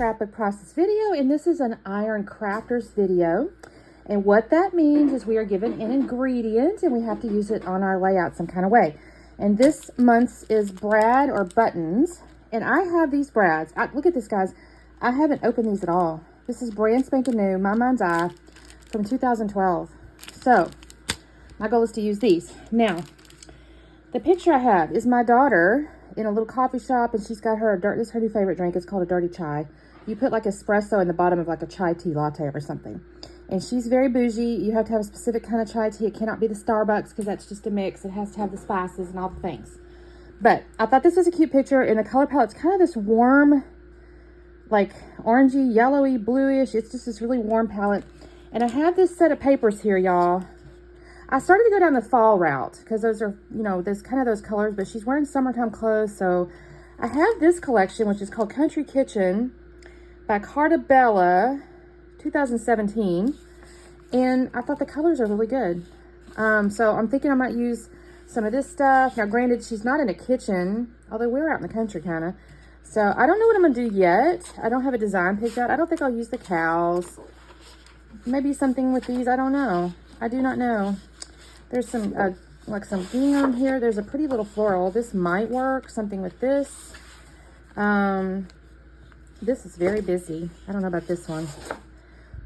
Scrapbook process video, and this is an iron crafters video. And what that means is we are given an ingredient and we have to use it on our layout some kind of way. And this month's is brad or buttons. And I have these brads. Look at this, guys. I haven't opened these at all. This is brand spanking new, my mind's eye, from 2012. So my goal is to use these. Now, the picture I have is my daughter in a little coffee shop, and she's got her this is her new favorite drink. It's called a dirty chai. You put like espresso in the bottom of like a chai tea latte or something. And she's very bougie. You have to have a specific kind of chai tea. It cannot be the Starbucks because that's just a mix. It has to have the spices and all the things. But I thought this was a cute picture, and the color palette's kind of this warm, like orangey, yellowy, bluish. It's just this really warm palette. And I have this set of papers here, y'all. I started to go down the fall route because those are, you know, there's kind of those colors, but she's wearing summertime clothes. So I have this collection, which is called Country Kitchen by Carta Bella, 2017. And I thought the colors are really good. So I'm thinking I might use some of this stuff. Now, granted, she's not in a kitchen, although we're out in the country kind of. So I don't know what I'm going to do yet. I don't have a design picked out. I don't think I'll use the cows. Maybe something with these. I don't know. I do not know. There's some, like some gingham here. There's a pretty little floral. This might work. Something with this. This is very busy. I don't know about this one.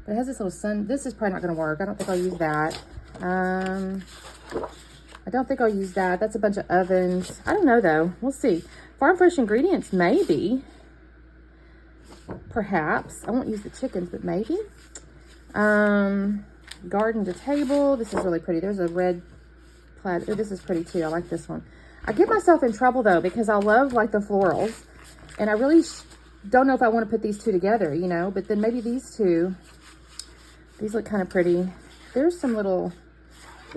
But it has this little sun. This is probably not going to work. I don't think I'll use that. I don't think I'll use that. That's a bunch of ovens. I don't know, though. We'll see. Farm fresh ingredients, maybe. Perhaps. I won't use the chickens, but maybe. Garden to table. This is really pretty. There's a red plaid. Oh, this is pretty too. I like this one. I get myself in trouble though because I love like the florals, and I really don't know if I want to put these two together, you know, but then maybe these two. These look kind of pretty. There's some little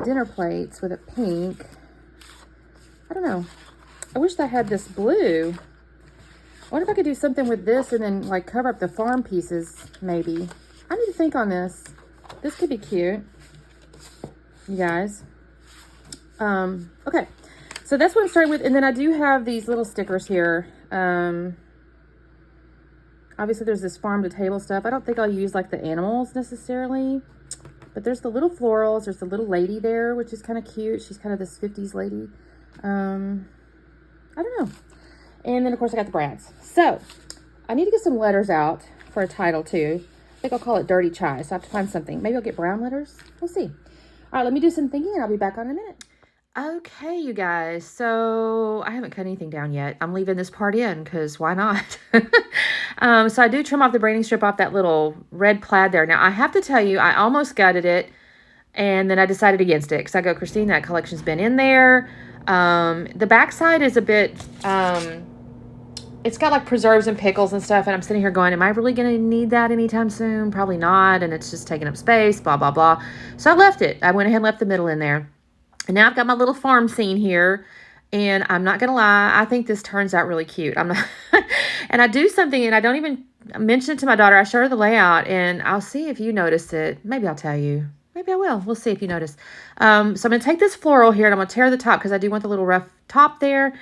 dinner plates with a pink. I don't know. I wish I had this blue. I wonder if I could do something with this and then like cover up the farm pieces maybe. I need to think on this. This could be cute, you guys. Okay, so that's what I'm starting with. And then I do have these little stickers here. Obviously there's this farm to table stuff. I don't think I'll use like the animals necessarily, but there's the little florals. There's the little lady there, which is kind of cute. She's kind of this 50s lady. I don't know. And then of course I got the brads. So I need to get some letters out for a title too. I think I'll call it Dirty Chai, so I have to find something. Maybe I'll get brown letters. We'll see. All right, let me do some thinking, and I'll be back on in a minute. Okay, you guys. So I haven't cut anything down yet. I'm leaving this part in because why not? So I do trim off the braiding strip off that little red plaid there. Now, I have to tell you, I almost gutted it, and then I decided against it because I go, Christine, that collection's been in there. The backside is a bit... it's got like preserves and pickles and stuff, and I'm sitting here going, am I really going to need that anytime soon? Probably not, and it's just taking up space, blah, blah, blah. So I left it. I went ahead and left the middle in there. And now I've got my little farm scene here, and I'm not going to lie, I think this turns out really cute. I'm not, and I do something, and I don't even mention it to my daughter. I show her the layout, and I'll see if you notice it. Maybe I'll tell you. Maybe I will. We'll see if you notice. So I'm going to take this floral here, and I'm going to tear the top because I do want the little rough top there.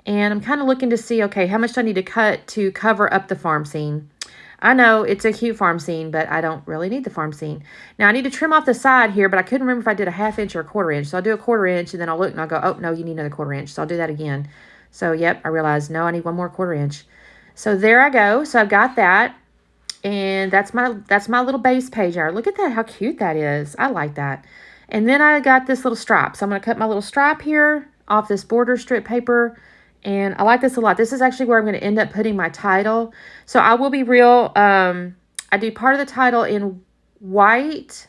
And I'm kind of looking to see, okay, how much do I need to cut to cover up the farm scene? I know it's a cute farm scene, but I don't really need the farm scene. Now, I need to trim off the side here, but I couldn't remember if I did a 1/2 inch or a 1/4 inch. So I'll do a 1/4 inch, and then I'll look and I'll go, oh, no, you need another 1/4 inch. So I'll do that again. So, yep, I realized, no, I need one more 1/4 inch. So there I go. So I've got that. And that's my little base page art. Look at that, how cute that is. I like that. And then I got this little stripe. So I'm going to cut my little stripe here off this border strip paper. And I like this a lot. This is actually where I'm going to end up putting my title. So I will be real. I do part of the title in white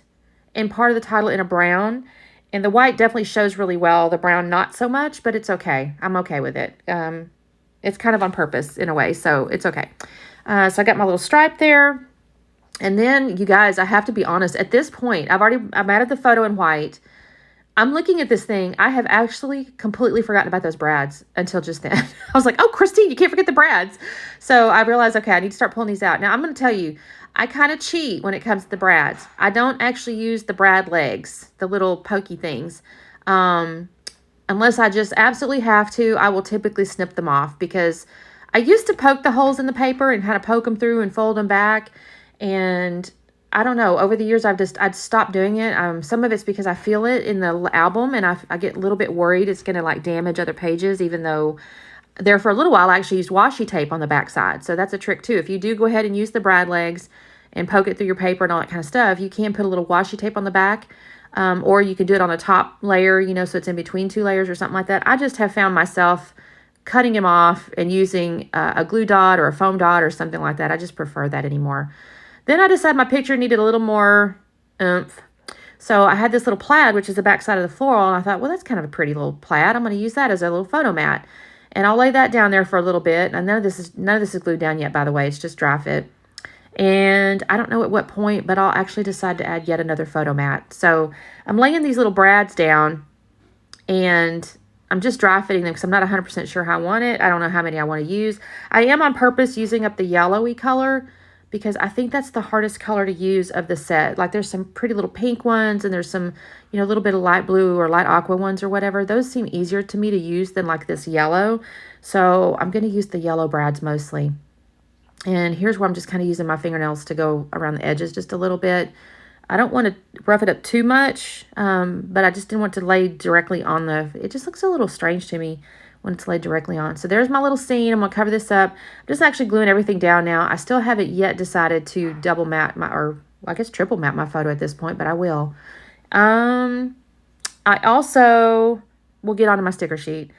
and part of the title in a brown. And the white definitely shows really well. The brown, not so much, but it's okay. I'm okay with it. It's kind of on purpose in a way, so it's okay. So I got my little stripe there. And then, you guys, I have to be honest. At this point, I've added the photo in white. I'm looking at this thing. I have actually completely forgotten about those brads until just then. I was like, oh, Christine, you can't forget the brads. So I realized, okay, I need to start pulling these out. Now, I'm going to tell you, I kind of cheat when it comes to the brads. I don't actually use the brad legs, the little pokey things. Unless I just absolutely have to, I will typically snip them off because I used to poke the holes in the paper and kind of poke them through and fold them back. And I don't know, over the years, I'd stopped doing it. Some of it's because I feel it in the album, and I get a little bit worried it's going to like damage other pages, even though there for a little while I actually used washi tape on the back side. So that's a trick too. If you do go ahead and use the brad legs and poke it through your paper and all that kind of stuff, you can put a little washi tape on the back, or you can do it on a top layer, you know, so it's in between two layers or something like that. I just have found myself cutting them off and using a glue dot or a foam dot or something like that. I just prefer that anymore. Then I decided my picture needed a little more oomph. So I had this little plaid, which is the back side of the floral, and I thought, well, that's kind of a pretty little plaid. I'm going to use that as a little photo mat. And I'll lay that down there for a little bit. And none of this is glued down yet, by the way. It's just dry fit. And I don't know at what point, but I'll actually decide to add yet another photo mat. So I'm laying these little brads down, and I'm just dry fitting them because I'm not 100% sure how I want it. I don't know how many I want to use. I am on purpose using up the yellowy color because I think that's the hardest color to use of the set. Like there's some pretty little pink ones, and there's some, you know, a little bit of light blue or light aqua ones or whatever. Those seem easier to me to use than like this yellow. So I'm going to use the yellow brads mostly. And here's where I'm just kind of using my fingernails to go around the edges just a little bit. I don't want to rough it up too much, but I just didn't want to lay directly on it just looks a little strange to me when it's laid directly on. So there's my little scene. I'm going to cover this up. I'm just actually gluing everything down now. I still haven't yet decided to double matte or I guess triple matte my photo at this point, but I will. I also will get onto my sticker sheet.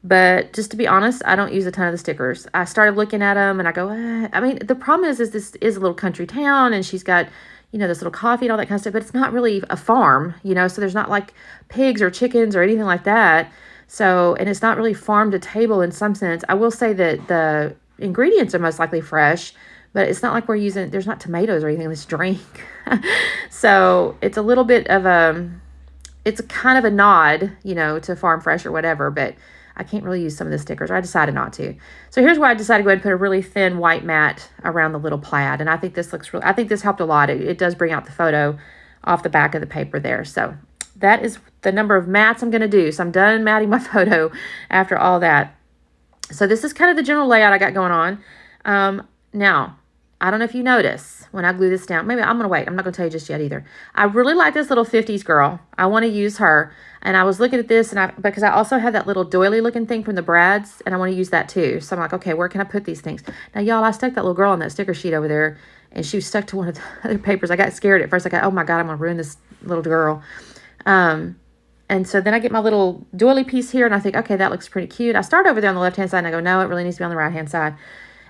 But just to be honest, I don't use a ton of the stickers. I started looking at them and I go, I mean, the problem is this is a little country town, and she's got, you know, this little coffee and all that kind of stuff, but it's not really a farm, you know, so there's not like pigs or chickens or anything like that. So, and it's not really farm to table in some sense. I will say that the ingredients are most likely fresh, but it's not like there's not tomatoes or anything in this drink. So it's a little bit of it's a kind of a nod, you know, to farm fresh or whatever, but I can't really use some of the stickers, or I decided not to. So here's why I decided to go ahead and put a really thin white mat around the little plaid. And I think this looks I think this helped a lot. It does bring out the photo off the back of the paper there. So that is the number of mats I'm going to do. So I'm done matting my photo after all that. So this is kind of the general layout I got going on. Now, I don't know if you notice when I glue this down. Maybe I'm going to wait. I'm not going to tell you just yet either. I really like this little 50s girl. I want to use her. And I was looking at this, and because I also have that little doily looking thing from the brads, and I want to use that too. So I'm like, okay, where can I put these things? Now, y'all, I stuck that little girl on that sticker sheet over there, and she was stuck to one of the other papers. I got scared at first. I got, oh my God, I'm going to ruin this little girl. And so then I get my little doily piece here, and I think, okay, that looks pretty cute. I start over there on the left-hand side, and I go, no, it really needs to be on the right-hand side.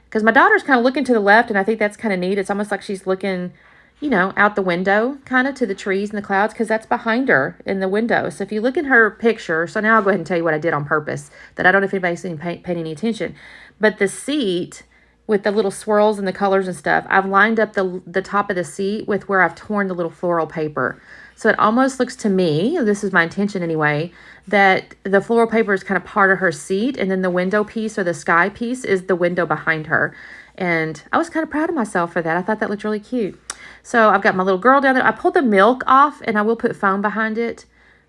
Because my daughter's kind of looking to the left, and I think that's kind of neat. It's almost like she's looking, you know, out the window, kind of to the trees and the clouds, because that's behind her in the window. So if you look in her picture, so now I'll go ahead and tell you what I did on purpose, that I don't know if anybody's paying any attention. But the seat with the little swirls and the colors and stuff, I've lined up the top of the seat with where I've torn the little floral paper. So it almost looks to me, this is my intention anyway, that the floral paper is kind of part of her seat, and then the window piece or the sky piece is the window behind her. And I was kind of proud of myself for that. I thought that looked really cute. So I've got my little girl down there. I pulled the milk off, and I will put foam behind it.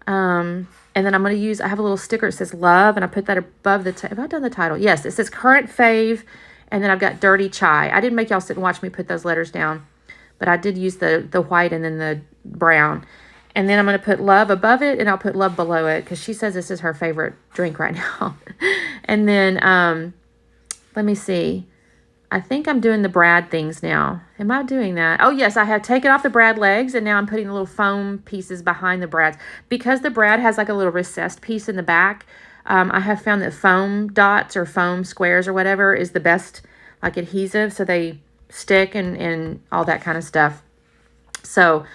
And then I'm going to use, I have a little sticker that says love, and I put that above the, have I done the title? Yes, it says current fave, and then I've got dirty chai. I didn't make y'all sit and watch me put those letters down, but I did use the white and then the brown. And then I'm going to put love above it, and I'll put love below it, because she says this is her favorite drink right now. And then, let me see. I think I'm doing the brad things now. Am I doing that? Oh, yes, I have taken off the brad legs, and now I'm putting the little foam pieces behind the brads. Because the brad has like a little recessed piece in the back, I have found that foam dots or foam squares or whatever is the best like adhesive, so they stick and all that kind of stuff. So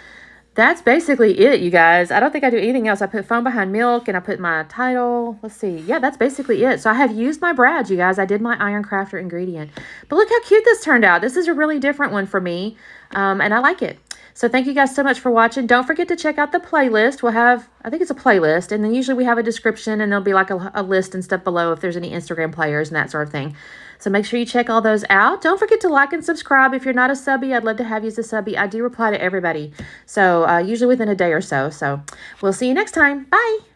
that's basically it, you guys. I don't think I do anything else. I put foam behind milk, and I put my title. Let's see. Yeah, that's basically it. So I have used my brads, you guys. I did my Iron Crafter ingredient. But look how cute this turned out. This is a really different one for me, and I like it. So thank you guys so much for watching. Don't forget to check out the playlist. We'll have, I think it's a playlist, and then usually we have a description, and there'll be like a list and stuff below if there's any Instagram players and that sort of thing. So make sure you check all those out. Don't forget to like and subscribe. If you're not a subby, I'd love to have you as a subby. I do reply to everybody, so usually within a day or so. So we'll see you next time. Bye.